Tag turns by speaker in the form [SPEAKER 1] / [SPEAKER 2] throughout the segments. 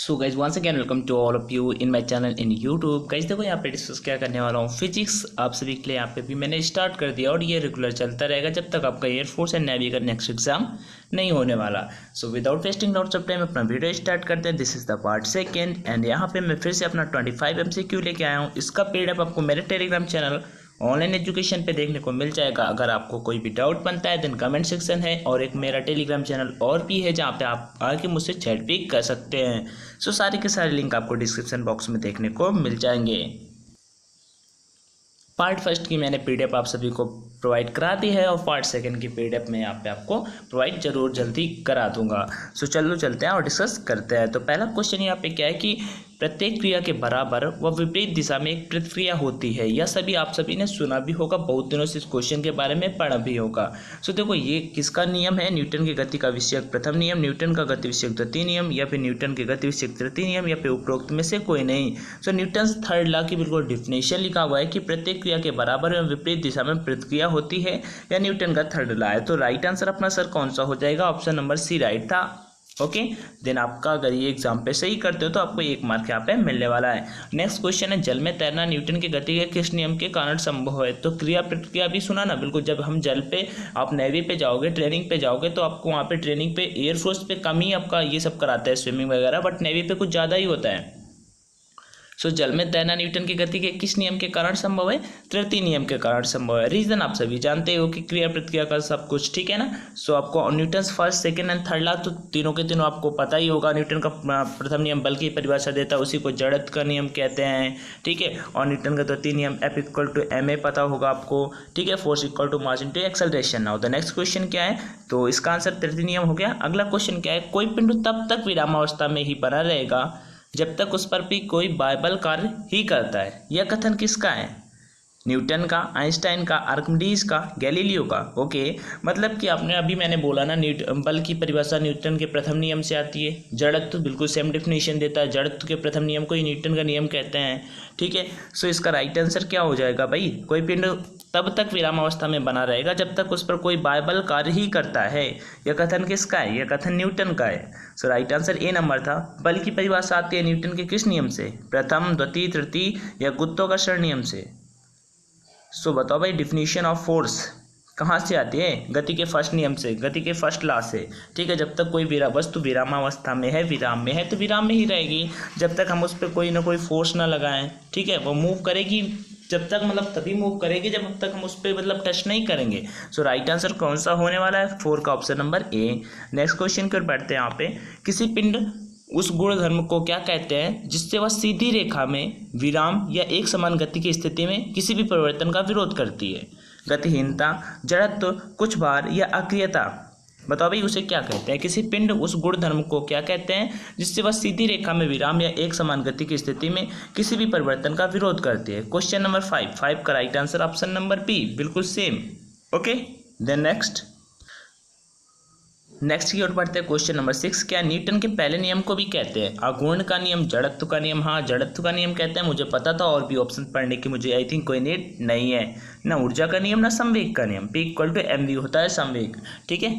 [SPEAKER 1] So guys once again welcome to all of you in my channel in YouTube. Guys देखो यहाँ पे discuss क्या करने वाला हूँ, फिजिक्स आप सभी के लिए यहाँ पे भी मैंने स्टार्ट कर दिया और ये रेगुलर चलता रहेगा जब तक आपका एयरफोर्स एंड नेवी का नेक्स्ट एग्जाम नहीं होने वाला। So without wasting lots of time अपना वीडियो स्टार्ट करते हैं। This is the part second and यहाँ पे मैं फिर से अपना 25 MCQ लेके आया हूँ। इसका पीडीएफ आपको मेरे टेलीग्राम चैनल ऑनलाइन एजुकेशन पे देखने को मिल जाएगा। अगर आपको कोई भी डाउट बनता है देन कमेंट सेक्शन है और एक मेरा टेलीग्राम चैनल और भी है जहाँ पे आप आके मुझसे चैट भी कर सकते हैं। सो सारे के सारे लिंक आपको डिस्क्रिप्शन बॉक्स में देखने को मिल जाएंगे। पार्ट फर्स्ट की मैंने पीडीएफ आप सभी को प्रोवाइड करा दी है और पार्ट सेकंड की पीडीएफ मैं यहाँ पे आपको प्रोवाइड जरूर जल्दी करा दूंगा। सो चलो चलते हैं और डिस्कस करते हैं। तो पहला क्वेश्चन यहाँ पे क्या है कि प्रत्येक क्रिया के बराबर व विपरीत दिशा में एक प्रतिक्रिया होती है। यह सभी आप सभी ने सुना भी होगा, बहुत दिनों से इस क्वेश्चन के बारे में पढ़ा भी होगा। सो देखो ये किसका नियम है, न्यूटन की गति का विषयक प्रथम नियम, न्यूटन का गति विषयक द्वितीय नियम या फिर न्यूटन के गति विषयक तृतीय नियम या फिर उपरोक्त में से कोई नहीं। सो न्यूटन थर्ड लॉ की बिल्कुल डिफिनेशन लिखा हुआ है कि प्रत्येक क्रिया के बराबर एवं विपरीत दिशा में प्रतिक्रिया होती है या न्यूटन का थर्ड लॉ है। तो राइट आंसर अपना सर कौन सा हो जाएगा, ऑप्शन नंबर सी राइट था। ओके देन आपका अगर ये एग्जाम पे सही करते हो तो आपको 1 मार्क यहाँ पे मिलने वाला है। नेक्स्ट क्वेश्चन है, जल में तैरना न्यूटन की गति के किस नियम के कारण संभव है। तो क्रिया प्रतिक्रिया भी सुना ना, बिल्कुल जब हम जल पे आप नेवी पे जाओगे ट्रेनिंग पे जाओगे तो आपको वहाँ पे ट्रेनिंग पे एयरफोर्स पे कम ही आपका ये सब कराता है स्विमिंग वगैरह, बट नेवी पे कुछ ज़्यादा ही होता है। सो जल में तैरना न्यूटन की गति के किस नियम के कारण संभव है, तृतीय नियम के कारण संभव है। रीजन आप सभी जानते हो कि क्रिया प्रतिक्रिया का सब कुछ ठीक है ना। सो आपको Newton first second and third law तो तीनों के तीनों आपको पता ही होगा। न्यूटन का प्रथम नियम बल की परिभाषा देता है, उसी को जड़त्व का नियम कहते हैं, ठीक है। और न्यूटन का द्वितीय नियम F = ma पता होगा आपको, ठीक है। Force = mass × acceleration. Now the next question क्या है, तो इसका आंसर तृतीय नियम हो गया। अगला क्वेश्चन क्या है, कोई पिंड तब तक विरामावस्था में ही बना रहेगा जब तक उस पर भी कोई बायबल कार्य ही करता है। यह कथन किसका है, न्यूटन का, आइंस्टाइन का, आर्किमिडीज का, गैलीलियो का। ओके मतलब कि आपने अभी मैंने बोला ना बल की परिभाषा न्यूटन के प्रथम नियम से आती है। जड़त्व बिल्कुल सेम डेफिनेशन देता है, जड़त्व के प्रथम नियम को ही न्यूटन का नियम कहते हैं, ठीक है। सो इसका राइट आंसर क्या हो जाएगा भाई, कोई पिंड तब तक विरामावस्था में बना रहेगा जब तक उस पर कोई बायबल कार्य ही करता है। यह कथन किसका है, यह कथन न्यूटन का है। सो राइट आंसर ए नंबर था। बल की परिभाषा आती है न्यूटन के किस नियम से, प्रथम, द्वितीय, तृतीय या गुरुत्वाकर्षण नियम से। सो बताओ भाई, डिफिनीशन ऑफ फोर्स कहाँ से आती है, गति के फर्स्ट नियम से, गति के फर्स्ट लॉ से, ठीक है। जब तक कोई वस्तु विरामावस्था में है, विराम में है तो विराम में ही रहेगी जब तक हम उस पर कोई ना कोई फोर्स ना लगाएं, ठीक है। वो मूव करेगी जब तक, मतलब तभी मूव करेगी जब तक हम उस पर मतलब टच नहीं करेंगे। सो राइट आंसर कौन सा होने वाला है, 4 का option number A. Next question की ओर बढ़ते हैं। यहाँ पे किसी पिंड उस गुण धर्म को क्या कहते हैं जिससे वह सीधी रेखा में विराम या एक समान गति की स्थिति में किसी भी परिवर्तन का विरोध करती है। गतिहीनता, जड़त्व, कुछ भार या अक्रियता। बताओ भाई उसे क्या कहते हैं, किसी पिंड उस गुण धर्म को क्या कहते हैं जिससे वह सीधी रेखा में विराम या एक समान गति की स्थिति में किसी भी परिवर्तन का विरोध करती है। क्वेश्चन नंबर 5 का right answer option number B, बिल्कुल सेम। ओके देन नेक्स्ट की ओर बढ़ते हैं। क्वेश्चन नंबर 6, क्या न्यूटन के पहले नियम को भी कहते हैं आघूर्ण का नियम, जड़त्व का नियम। हाँ जड़त्व का नियम कहते हैं, मुझे पता था, और भी ऑप्शन पढ़ने की मुझे आई थिंक कोई नीड नहीं है। ना ऊर्जा का नियम ना संवेग का नियम, P = mv होता है संवेग, ठीक है।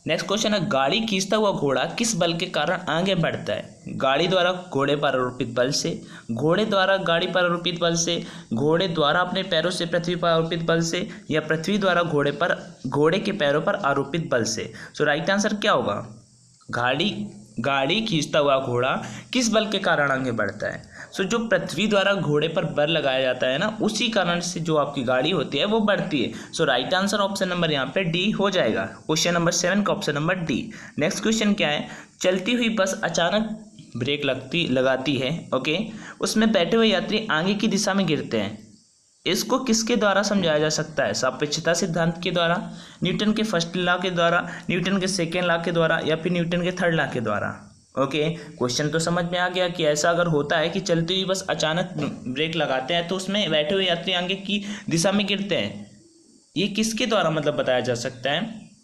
[SPEAKER 1] नेक्स्ट क्वेश्चन है, गाड़ी खींचता हुआ घोड़ा किस बल के कारण आगे बढ़ता है। गाड़ी द्वारा घोड़े पर आरोपित बल से, घोड़े द्वारा गाड़ी पर आरोपित बल से, घोड़े द्वारा अपने पैरों से पृथ्वी पर आरोपित बल से या पृथ्वी द्वारा घोड़े के पैरों पर आरोपित बल से। सो राइट आंसर क्या होगा, गाड़ी खींचता हुआ घोड़ा किस बल के कारण आगे बढ़ता है। सो जो पृथ्वी द्वारा घोड़े पर बल लगाया जाता है ना, उसी कारण से जो आपकी गाड़ी होती है वो बढ़ती है। सो राइट आंसर ऑप्शन नंबर यहाँ पे डी हो जाएगा। क्वेश्चन नंबर 7 का option number D. Next question क्या है, चलती हुई बस अचानक ब्रेक लगाती है, ओके, उसमें बैठे हुए यात्री आगे की दिशा में गिरते हैं। इसको किसके द्वारा समझाया जा सकता है, सापेक्षता सिद्धांत के द्वारा, न्यूटन के फर्स्ट लॉ के द्वारा, न्यूटन के सेकेंड लॉ के द्वारा या फिर न्यूटन के थर्ड लॉ के द्वारा। ओके क्वेश्चन तो समझ में आ गया कि ऐसा अगर होता है कि चलती हुई बस अचानक ब्रेक लगाते हैं तो उसमें बैठे हुए यात्री आगे की दिशा में गिरते हैं, ये किसके द्वारा मतलब बताया जा सकता है,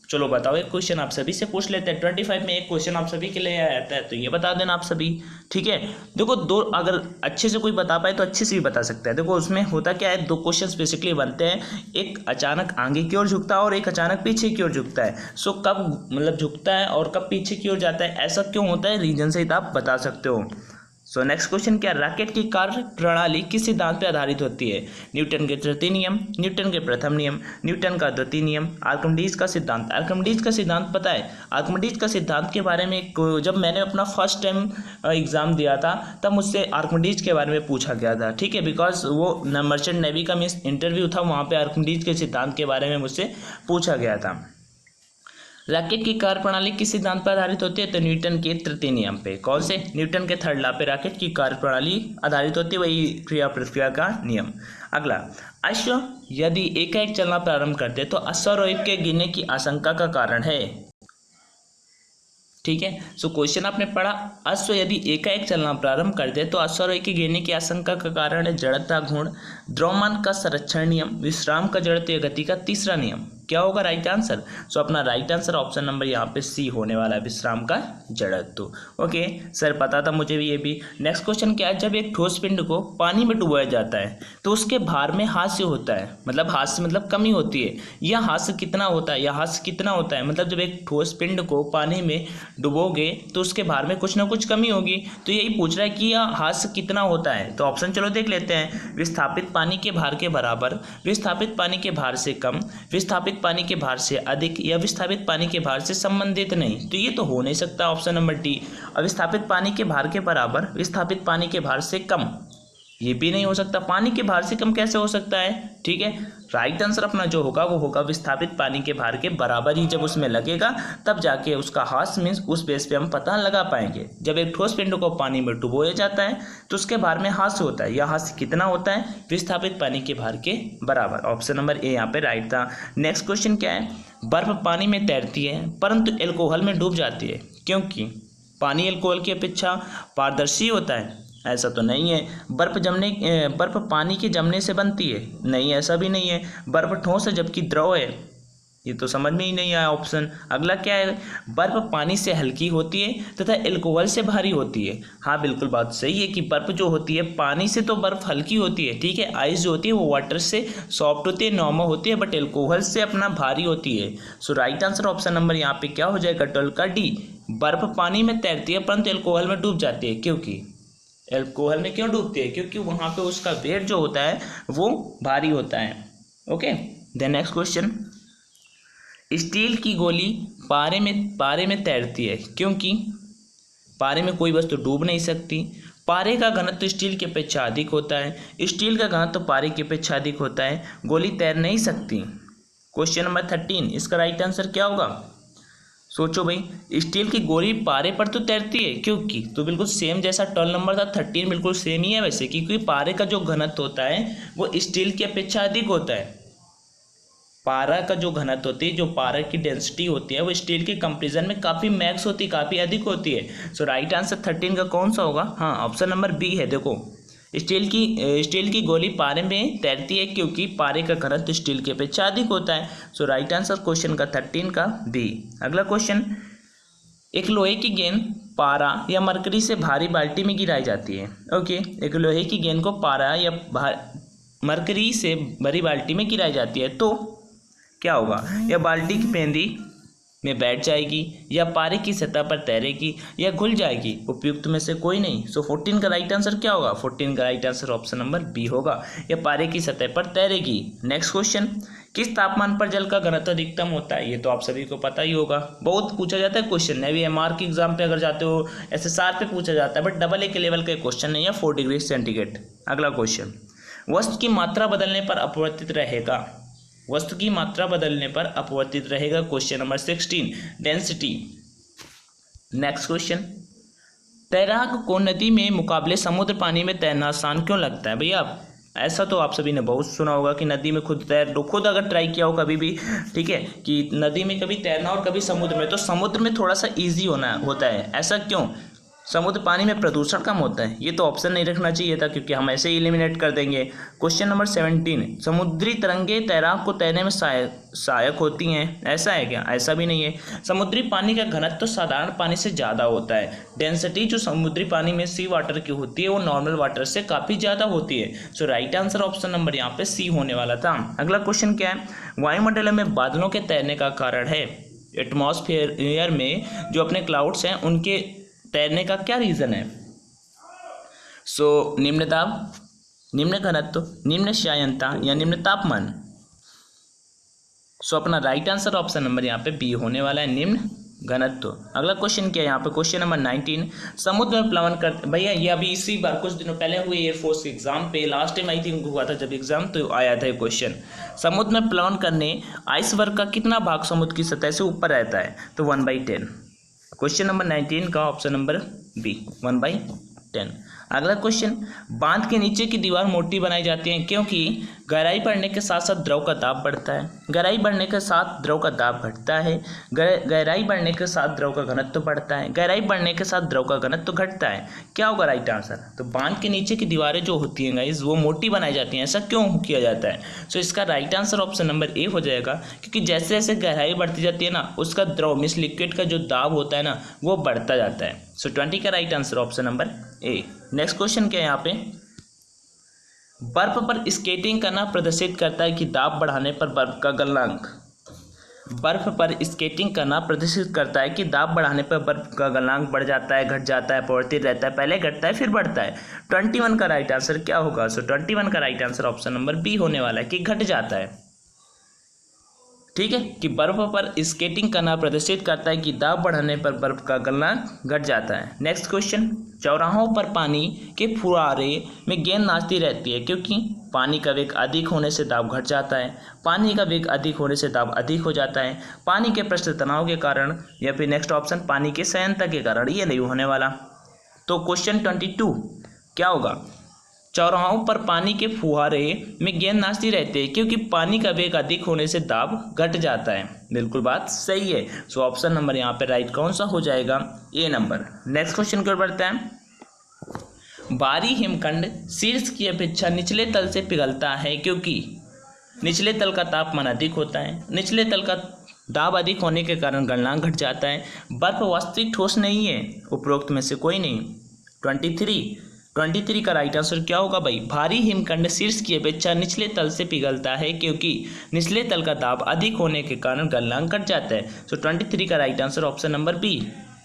[SPEAKER 1] चलो बताओ, एक क्वेश्चन आप सभी से पूछ लेते हैं। 25 में एक क्वेश्चन आप सभी के लिए आता है, तो ये बता देना आप सभी। ठीक है, देखो दो, अगर अच्छे से कोई बता पाए तो अच्छे से भी बता सकता है। देखो उसमें होता क्या है, दो क्वेश्चंस बेसिकली बनते हैं, एक अचानक आगे की ओर झुकता है और एक अचानक पीछे की ओर झुकता है। सो कब मतलब झुकता है और कब पीछे की ओर जाता है, ऐसा क्यों होता है, रीजन सहित आप बता सकते हो। सो नेक्स्ट क्वेश्चन क्या, रॉकेट की कार्य प्रणाली किस सिद्धांत पर आधारित होती है? न्यूटन के तृतीय नियम, न्यूटन के प्रथम नियम, न्यूटन का द्वितीय नियम, आर्किमिडीज का सिद्धांत। आर्किमिडीज का सिद्धांत पता है? आर्किमिडीज का सिद्धांत के बारे में जब मैंने अपना फर्स्ट टाइम एग्जाम दिया था तब मुझसे आर्किमिडीज के बारे में पूछा गया था। ठीक है, बिकॉज वो मर्चेंट नेवी का मीन्स इंटरव्यू था, वहाँ पे आर्किमिडीज के सिद्धांत के बारे में मुझसे पूछा गया था। रॉकेट की कार्यप्रणाली किस सिद्धांत पर आधारित होती है? तो न्यूटन के तृतीय नियम पे। कौन से? न्यूटन के थर्ड लॉ पे रॉकेट की कार्यप्रणाली आधारित होती है, वही क्रिया प्रतिक्रिया का नियम। अगला, अश्व यदि एकाएक चलना प्रारंभ करते तो अश्वारोही के गिरने की आशंका का कारण है। ठीक है, सो क्वेश्चन आपने पढ़ा, अश्व यदि एकाएक चलना प्रारंभ कर दे तो अश्वारोही के गिरने की आशंका का कारण है जड़ता गुण, द्रव्यमान का संरक्षण नियम, विश्राम का जड़त्व गति का तीसरा नियम। क्या होगा राइट आंसर? सो अपना राइट आंसर ऑप्शन नंबर यहाँ पे सी होने वाला है, विश्राम का जड़त्व। ओके सर, पता था मुझे भी ये भी। नेक्स्ट क्वेश्चन क्या है, जब एक ठोस पिंड को पानी में डुबोया जाता है तो उसके भार में हास्य होता है, मतलब हास्य मतलब कमी होती है। यह हास्य कितना होता है, यह हास्य कितना होता है, मतलब जब एक ठोस पिंड को पानी में डुबोगे तो उसके भार में कुछ ना कुछ कमी होगी। तो यही पूछ रहा है कि यह हास्य कितना होता है। तो ऑप्शन चलो देख लेते हैं, विस्थापित पानी के भार के बराबर, विस्थापित पानी के भार से कम, विस्थापित पानी के भार से अधिक, या विस्थापित पानी के भार से संबंधित नहीं। तो ये तो हो नहीं सकता ऑप्शन नंबर डी, अविस्थापित पानी के भार के बराबर, विस्थापित पानी के भार से कम, ये भी नहीं हो सकता। पानी के भार से कम कैसे हो सकता है? ठीक है, राइट आंसर अपना जो होगा वो होगा विस्थापित पानी के भार के बराबर ही जब उसमें लगेगा तब जाके उसका हास मीन्स उस बेस पे हम पता लगा पाएंगे। जब एक ठोस पिंड को पानी में डुबोया जाता है तो उसके भार में हास होता है, यह हास कितना होता है? विस्थापित पानी के भार के बराबर। ऑप्शन नंबर ए यहाँ पे राइट था। नेक्स्ट क्वेश्चन क्या है, बर्फ पानी में तैरती है परंतु एल्कोहल में डूब जाती है, क्योंकि पानी एल्कोहल की अपेक्षा पारदर्शी होता है? ऐसा तो नहीं है। बर्फ पानी के जमने से बनती है? नहीं, ऐसा भी नहीं है। बर्फ ठोस है जबकि द्रव है, ये तो समझ में ही नहीं आया ऑप्शन। अगला क्या है, बर्फ पानी से हल्की होती है तथा एल्कोहल से भारी होती है। हाँ बिल्कुल बात सही है कि बर्फ जो होती है पानी से तो बर्फ हल्की होती है, ठीक है, आइस जो होती है वो वाटर से सॉफ्ट होती है, नॉर्मल होती है, बट एल्कोहल से अपना भारी होती है। सो राइट आंसर ऑप्शन नंबर यहाँ पे क्या हो जाएगा, 12 का डी। बर्फ पानी में तैरती है परंतु एल्कोहल में डूब जाती है, क्योंकि एल्कोहल में क्यों डूबती है? क्योंकि वहाँ पे उसका वेट जो होता है वो भारी होता है। Okay, then next question, steel की गोली पारे में तैरती है क्योंकि पारे में कोई वस्तु डूब नहीं सकती। पारे का घनत्व स्टील की अपेक्षा अधिक होता है, स्टील का घनत्व पारे की अपेक्षा अधिक होता है, गोली तैर नहीं सकती। क्वेश्चन नंबर 13, इसका राइट आंसर क्या होगा? सोचो भाई, स्टील की गोली पारे पर तो तैरती है क्योंकि, तो बिल्कुल सेम जैसा 12 नंबर था 13 बिल्कुल सेम ही है वैसे, क्योंकि पारे का जो घनत्व होता है वो स्टील की अपेक्षा अधिक होता है। पारा का जो घनत्व होती है, जो पारा की डेंसिटी होती है वो स्टील के कंपेरिजन में काफ़ी मैक्स होती है, काफ़ी अधिक होती है। सो राइट आंसर 13 का कौन सा होगा? हाँ ऑप्शन नंबर बी है। देखो स्टील की गोली पारे में तैरती है क्योंकि पारे का घनत्व स्टील के अपेक्षा अधिक होता है। सो राइट आंसर क्वेश्चन का 13 का बी। अगला क्वेश्चन, एक लोहे की गेंद पारा या मरकरी से भारी बाल्टी में गिराई जाती है। ओके, एक लोहे की गेंद को पारा या मरकरी से भरी बाल्टी में गिराई जाती है तो क्या होगा? या बाल्टी की पेंदी में बैठ जाएगी, या पारे की सतह पर तैरेगी, या घुल जाएगी, उपयुक्त में से कोई नहीं। सो 14 का राइट आंसर क्या होगा? 14 का right answer option number B होगा, या पारे की सतह पर तैरेगी। नेक्स्ट क्वेश्चन, किस तापमान पर जल का घनत्व अधिकतम होता है? ये तो आप सभी को पता ही होगा, बहुत पूछा जाता है क्वेश्चन, नेवी एमआर के एग्जाम पे अगर जाते हो SSR पे पूछा जाता है, बट AA के लेवल का क्वेश्चन नहीं है, 4 डिग्री सेंटीग्रेड। अगला क्वेश्चन, वस्तु की मात्रा बदलने पर अपवर्तित रहेगा, वस्तु की मात्रा बदलने पर अपवर्तित रहेगा। Question number 16, density. Next question, तैराक को नदी में मुकाबले समुद्र पानी में तैरना आसान क्यों लगता है? भैया ऐसा तो आप सभी ने बहुत सुना होगा कि नदी में खुद तैर लो, खुद अगर ट्राई किया हो कभी भी, ठीक है, कि नदी में कभी तैरना और कभी समुद्र में, तो समुद्र में थोड़ा सा ईजी होता है। ऐसा क्यों? समुद्र पानी में प्रदूषण कम होता है, ये तो ऑप्शन नहीं रखना चाहिए था क्योंकि हम ऐसे ही एलिमिनेट कर देंगे। क्वेश्चन नंबर 17, समुद्री तरंगे तैराक को तैरने में सहायक होती हैं, ऐसा है क्या? ऐसा भी नहीं है। समुद्री पानी का घनत्व तो साधारण पानी से ज़्यादा होता है। डेंसिटी जो समुद्री पानी में सी वाटर की होती है वो नॉर्मल वाटर से काफ़ी ज़्यादा होती है। सो राइट आंसर ऑप्शन नंबर यहाँ पे सी होने वाला था। अगला क्वेश्चन क्या है? वायुमंडल में बादलों के तैरने का कारण है। एटमॉस्फेयर में जो अपने क्लाउड्स हैं उनके तैरने का क्या रीज़न है? सो निम्न दाब, निम्न घनत्व, निम्न श्यायनता या निम्न तापमान। सो अपना राइट आंसर ऑप्शन नंबर यहाँ पे बी होने वाला है, निम्न घनत्व। अगला क्वेश्चन क्या है यहाँ पे? क्वेश्चन नंबर 19, समुद्र में प्लवन कर, भैया ये अभी इसी बार कुछ दिनों पहले हुए एयरफोर्स के एग्जाम पे, लास्ट टाइम आई थिंक हुआ था जब एग्जाम, तो आया था ये क्वेश्चन। समुद्र में प्लवन करने आइसबर्ग का कितना भाग समुद्र की सतह से ऊपर रहता है? तो 1/10। क्वेश्चन नंबर 19 का ऑप्शन नंबर बी 1/10। अगला क्वेश्चन, बांध के नीचे की दीवार मोटी बनाई जाती है क्योंकि गहराई बढ़ने के साथ साथ द्रव का दाब बढ़ता है, गहराई बढ़ने के साथ द्रव का दाब घटता है, गहराई बढ़ने के साथ द्रव का घनत्व बढ़ता है, गहराई बढ़ने के साथ द्रव का घनत्व घटता है। क्या होगा राइट आंसर? तो बांध के नीचे की दीवारें जो होती हैं गाइस वो मोटी बनाई जाती हैं, ऐसा क्यों किया जाता है? सो इसका right answer option number A हो जाएगा, क्योंकि जैसे जैसे गहराई बढ़ती जाती है ना उसका द्रव मीन्स लिक्विड का जो दाब होता है ना वो बढ़ता जाता है। सो 20 का right answer option number A. Next question क्या है यहाँ पे? बर्फ पर स्केटिंग करना प्रदर्शित करता है कि दाब बढ़ाने पर बर्फ का गलनांक। बर्फ पर स्केटिंग करना प्रदर्शित करता है कि दाब बढ़ाने पर बर्फ का गलनांक बढ़ जाता है, घट जाता है, परिवर्तित रहता है, पहले घटता है फिर बढ़ता है। 21 का राइट आंसर क्या होगा? सो 21 का right answer option number B होने वाला है कि घट जाता है। ठीक है, कि बर्फ पर स्केटिंग करना प्रदर्शित करता है कि दाब बढ़ाने पर बर्फ का गलनांक घट जाता है। नेक्स्ट क्वेश्चन, चौराहों पर पानी के फुहारे में गेंद नाचती रहती है क्योंकि पानी का वेग अधिक होने से दाब घट जाता है, पानी का वेग अधिक होने से दाब अधिक हो जाता है, पानी के पृष्ठ तनाव के कारण, या फिर नेक्स्ट ऑप्शन पानी के संयंत्र के कारण। ये नहीं होने वाला। तो क्वेश्चन 22 क्या होगा? चौराहों पर पानी के फुहारे में गेंद नाचती रहती है क्योंकि पानी का वेग अधिक होने से दाब घट जाता है। बिल्कुल बात सही है। सो ऑप्शन नंबर यहाँ पे राइट कौन सा हो जाएगा? ए नंबर। नेक्स्ट क्वेश्चन की ओर बढ़ते हैं। भारी हिमखंड शीर्ष की अपेक्षा निचले तल से पिघलता है क्योंकि निचले तल का तापमान अधिक होता है, निचले तल का दाब अधिक होने के कारण गलनांक घट जाता है। बर्फ वास्तविक ठोस नहीं है, उपरोक्त में से कोई नहीं। 23 का राइट आंसर क्या होगा भाई? भारी हिमखंड शीर्ष की अपेक्षा निचले तल से पिघलता है क्योंकि निचले तल का दाब अधिक होने के कारण गलनांक घट जाता है। सो 23 का right answer option number B.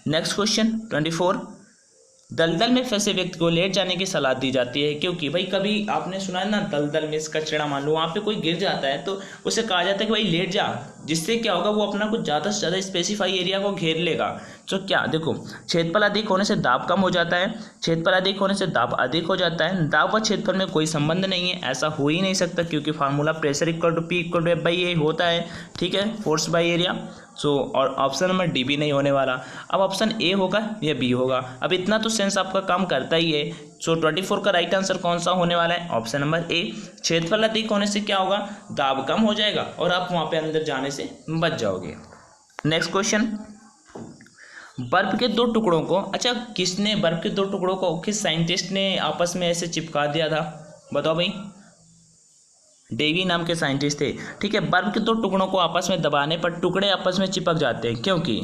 [SPEAKER 1] Next question 24, दलदल में फंसे व्यक्ति को लेट जाने की सलाह दी जाती है क्योंकि भाई कभी आपने सुना है ना, दलदल में कचरा मान लो वहाँ पे कोई गिर जाता है तो उसे कहा जाता है कि भाई लेट जा, जिससे क्या होगा वो अपना कुछ ज़्यादा से ज़्यादा स्पेसिफाई एरिया को घेर लेगा। तो क्या देखो, क्षेत्रफल अधिक होने से दाब कम हो जाता है, क्षेत्रफल अधिक होने से दाब अधिक हो जाता है। दाब व क्षेत्रफल में कोई संबंध नहीं है, ऐसा हो ही नहीं सकता क्योंकि formula pressure equal to P equal to F by A होता है। ठीक है, फोर्स बाई एरिया। सो और ऑप्शन नंबर डी भी नहीं होने वाला। अब ऑप्शन ए होगा या बी होगा? अब इतना तो सेंस आपका काम करता ही है। सो 24 का राइट आंसर कौन सा होने वाला है? Option number A. क्षेत्रफल अधिक होने से क्या होगा? दाब कम हो जाएगा और आप वहाँ पे अंदर जाने से बच जाओगे। नेक्स्ट क्वेश्चन, बर्फ के दो टुकड़ों को, अच्छा किसने बर्फ के दो टुकड़ों को, किस साइंटिस्ट ने आपस में ऐसे चिपका दिया था? बताओ भाई। डेवी नाम के साइंटिस्ट थे। ठीक है, बर्फ के दो टुकड़ों को आपस में दबाने पर टुकड़े आपस में चिपक जाते हैं क्योंकि,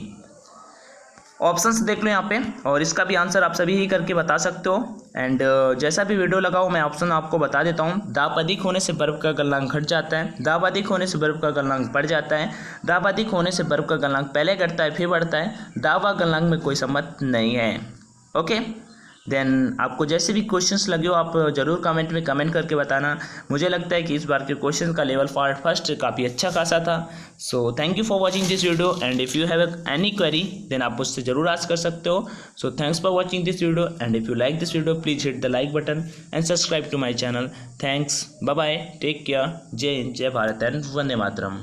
[SPEAKER 1] ऑप्शंस देख लो यहाँ पे, और इसका भी आंसर आप सभी ही करके बता सकते हो। एंड जैसा भी वीडियो लगाओ मैं ऑप्शन आपको बता देता हूँ। दाब अधिक होने से बर्फ का गलनांक घट जाता है, दाब अधिक होने से बर्फ का गलनांक बढ़ जाता है, दाब अधिक होने से बर्फ का गलनांक पहले घटता है फिर बढ़ता है, दाब व गलनांक में कोई संबंध नहीं है। ओके, देन आपको जैसे भी क्वेश्चंस लगे हो आप ज़रूर कमेंट में कमेंट करके बताना। मुझे लगता है कि इस बार के क्वेश्चन का लेवल पार्ट फर्स्ट काफ़ी अच्छा खासा था। So thank you for watching this video and if you have any query then आप मुझसे ज़रूर आस्क कर सकते हो। So thanks for watching this video and if you like this video please hit the like button and subscribe to my channel. Thanks, bye bye, take care, जय हिंद, जय Bharat and Vande Mataram.